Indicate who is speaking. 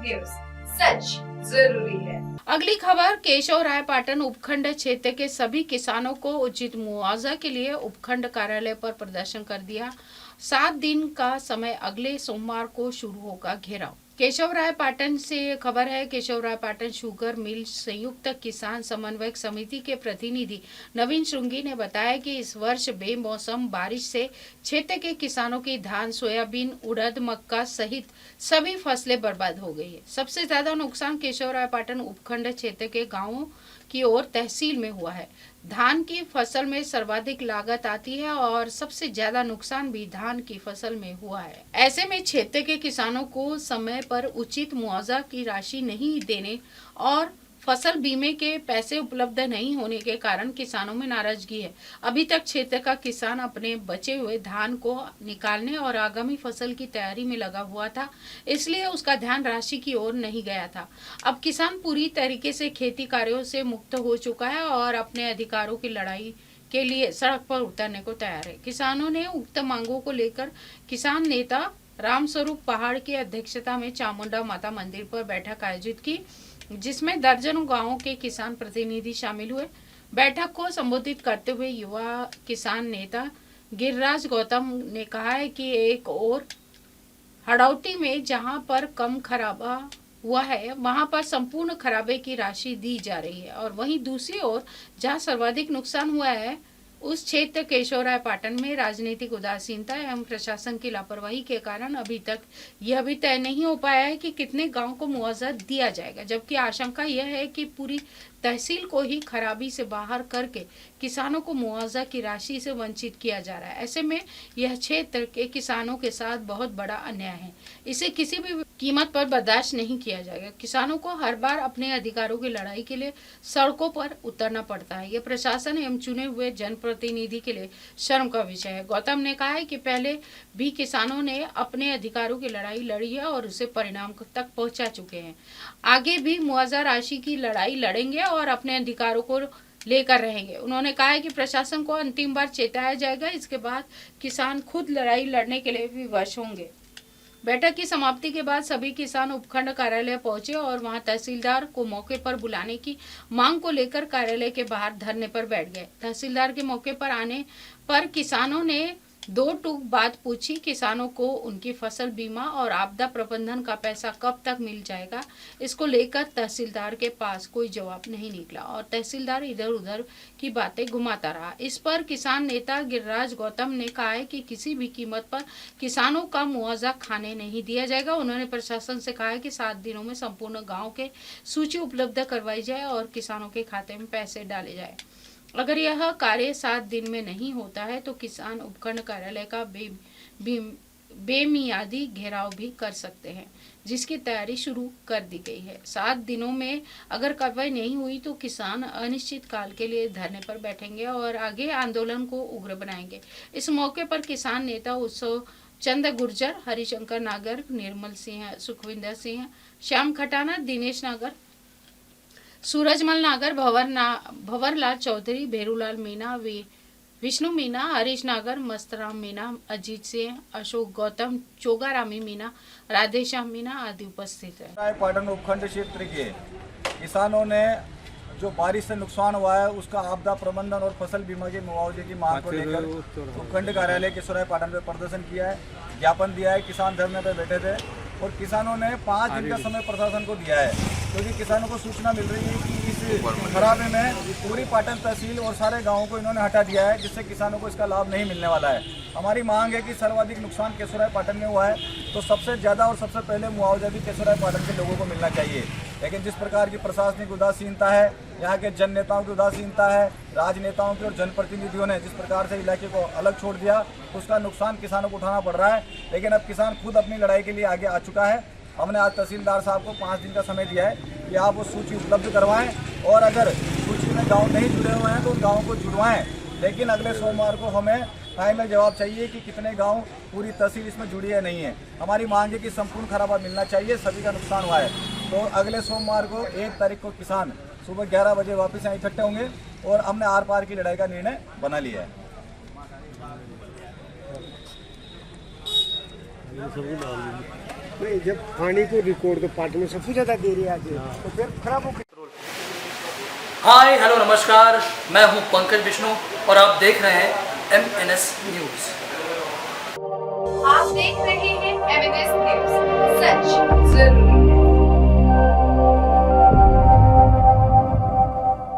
Speaker 1: News, सच जरूरी है।
Speaker 2: अगली खबर, केशवरायपाटन उपखंड क्षेत्र के सभी किसानों को उचित मुआवजा के लिए उपखंड कार्यालय पर प्रदर्शन कर दिया। 7 दिन का समय, अगले सोमवार को शुरू होगा घेराव। केशवरायपाटन से खबर है। केशवरायपाटन शुगर मिल संयुक्त किसान समन्वयक समिति के प्रतिनिधि नवीन श्रृंगी ने बताया कि इस वर्ष बेमौसम बारिश से क्षेत्र के किसानों की धान, सोयाबीन, उड़द, मक्का सहित सभी फसलें बर्बाद हो गई है। सबसे ज्यादा नुकसान केशवरायपाटन उपखंड क्षेत्र के गांवों की ओर तहसील में हुआ है। धान की फसल में सर्वाधिक लागत आती है और सबसे ज्यादा नुकसान भी धान की फसल में हुआ है। ऐसे में क्षेत्र के किसानों को समय पर उचित मुआवजा की राशि नहीं देने और फसल बीमे के पैसे उपलब्ध नहीं होने के कारण किसानों में नाराजगी है। अभी तक क्षेत्र का किसान अपने बचे हुए धान को निकालने और आगामी फसल की तैयारी में लगा हुआ था, इसलिए उसका ध्यान राशि की ओर नहीं गया था। अब किसान पूरी तरीके से खेती कार्यों से मुक्त हो चुका है और अपने अधिकारों की लड़ाई के लिए सड़क पर उतरने को तैयार है। किसानों ने उक्त मांगों को लेकर किसान नेता रामस्वरूप पहाड़ की अध्यक्षता में चामुंडा माता मंदिर पर बैठक आयोजित की, जिसमें दर्जनों गांवों के किसान प्रतिनिधि शामिल हुए। बैठक को संबोधित करते हुए युवा किसान नेता गिरिराज गौतम ने कहा है कि एक और हड़ौती में जहां पर कम खराबा हुआ है वहां पर संपूर्ण खराबे की राशि दी जा रही है और वहीं दूसरी ओर जहां सर्वाधिक नुकसान हुआ है उस क्षेत्र केशवरायपाटन में राजनीतिक उदासीनता एवं प्रशासन की लापरवाही के कारण अभी तक यह भी तय नहीं हो पाया है कि कितने गांव को मुआवजा दिया जाएगा, जबकि आशंका यह है कि पूरी तहसील को ही खराबी से बाहर करके किसानों को मुआवजा की राशि से वंचित किया जा रहा है। ऐसे में यह क्षेत्र के किसानों के साथ बहुत बड़ा अन्याय है, इसे किसी भी कीमत पर बर्दाश्त नहीं किया जाएगा। किसानों को हर बार अपने अधिकारों की लड़ाई के लिए सड़कों पर उतरना पड़ता है। यह प्रशासन एवं चुने हुए जनप्रतिनिधि के लिए शर्म का विषय है। गौतम ने कहा है कि पहले भी किसानों ने अपने अधिकारों की लड़ाई लड़ी है और उसे परिणाम तक पहुंचा चुके हैं। आगे भी मुआवजा राशि की लड़ाई लड़ेंगे और अपने अधिकारों को लेकर रहेंगे। उन्होंने कहा है कि प्रशासन को अंतिम बार चेताया जाएगा, इसके बाद किसान खुद लड़ाई लड़ने के लिए विवश होंगे। बैठक की समाप्ति के बाद सभी किसान उपखंड कार्यालय पहुंचे और वहां तहसीलदार को मौके पर बुलाने की मांग को लेकर कार्यालय के बाहर धरने पर बैठ गए। तहसीलदार के मौके पर आने पर किसानों ने दो टूक बात पूछी। किसानों को उनकी फसल बीमा और आपदा प्रबंधन का पैसा कब तक मिल जाएगा, इसको लेकर तहसीलदार के पास कोई जवाब नहीं निकला और तहसीलदार इधर उधर की बातें घुमाता रहा। इस पर किसान नेता गिरिराज गौतम ने कहा है कि किसी भी कीमत पर किसानों का मुआवजा खाने नहीं दिया जाएगा। उन्होंने प्रशासन से कहा है कि 7 दिनों में संपूर्ण गाँव के सूची उपलब्ध करवाई जाए और किसानों के खाते में पैसे डाले जाए। अगर यह कार्य 7 दिन में नहीं होता है तो किसान उपखंड कार्यालय का बेमियादी घेराव भी कर सकते हैं, जिसकी तैयारी शुरू कर दी गई है। 7 दिनों में अगर कार्रवाई नहीं हुई तो किसान अनिश्चित काल के लिए धरने पर बैठेंगे और आगे आंदोलन को उग्र बनाएंगे। इस मौके पर किसान नेता उत्सव चंद गुर्जर, हरिशंकर नागर, निर्मल सिंह, सुखविंदर सिंह, श्याम खटाना, दिनेश नागर, सूरजमल नागर, भंवरलाल चौधरी, भेरूलाल मीना, विष्णु मीना, हरीश नागर, मस्तराम मीना, अजीत सिंह, अशोक गौतम, चोगारामी मीना, राधेश्याम मीना आदि उपस्थित है।
Speaker 3: रायपाटन उपखंड क्षेत्र के किसानों ने जो बारिश से नुकसान हुआ है उसका आपदा प्रबंधन और फसल बीमा के मुआवजे की मांग को लेकर उपखंड कार्यालय केशवरायपाटन में प्रदर्शन किया है, ज्ञापन दिया है। किसान धरने पर बैठे थे और किसानों ने 5 दिन का समय प्रशासन को दिया है, क्योंकि किसानों को सूचना मिल रही है कि इस खराबे में पूरी पाटन तहसील और सारे गांवों को इन्होंने हटा दिया है, जिससे किसानों को इसका लाभ नहीं मिलने वाला है। हमारी मांग है कि सर्वाधिक नुकसान केशवरायपाटन में हुआ है तो सबसे ज़्यादा और सबसे पहले मुआवजा भी केशवरायपाटन के लोगों को मिलना चाहिए। लेकिन जिस प्रकार की प्रशासनिक उदासीनता है, यहाँ के जन नेताओं की उदासीनता है, राजनेताओं की और जनप्रतिनिधियों ने जिस प्रकार से इलाके को अलग छोड़ दिया, उसका नुकसान किसानों को उठाना पड़ रहा है। लेकिन अब किसान खुद अपनी लड़ाई के लिए आगे आ चुका है। हमने आज तहसीलदार साहब को 5 दिन का समय दिया है कि आप वो सूची उपलब्ध करवाएं और अगर सूची में गांव नहीं जुड़े हुए हैं तो उन गाँवों को जुड़वाएं। लेकिन अगले सोमवार को हमें फाइनल जवाब चाहिए कि कितने गांव, पूरी तहसील इसमें जुड़ी है नहीं है। हमारी मांग है कि संपूर्ण खराबा मिलना चाहिए, सभी का नुकसान हुआ है। तो अगले सोमवार को 1 तारीख को किसान सुबह 11 बजे वापस यहाँ इकट्ठे होंगे और हमने आर पार की लड़ाई का निर्णय बना लिया है।
Speaker 4: भाई जब पानी को रिकॉर्ड तो पार्टी में सबसे ज्यादा दे रही है आज, तो फिर खराब हो गई।
Speaker 5: हाय हेलो नमस्कार, मैं हूं पंकज विष्णु और आप देख रहे हैं MNS न्यूज़।
Speaker 1: आप देख रहे हैं MNS न्यूज, सच जरूरी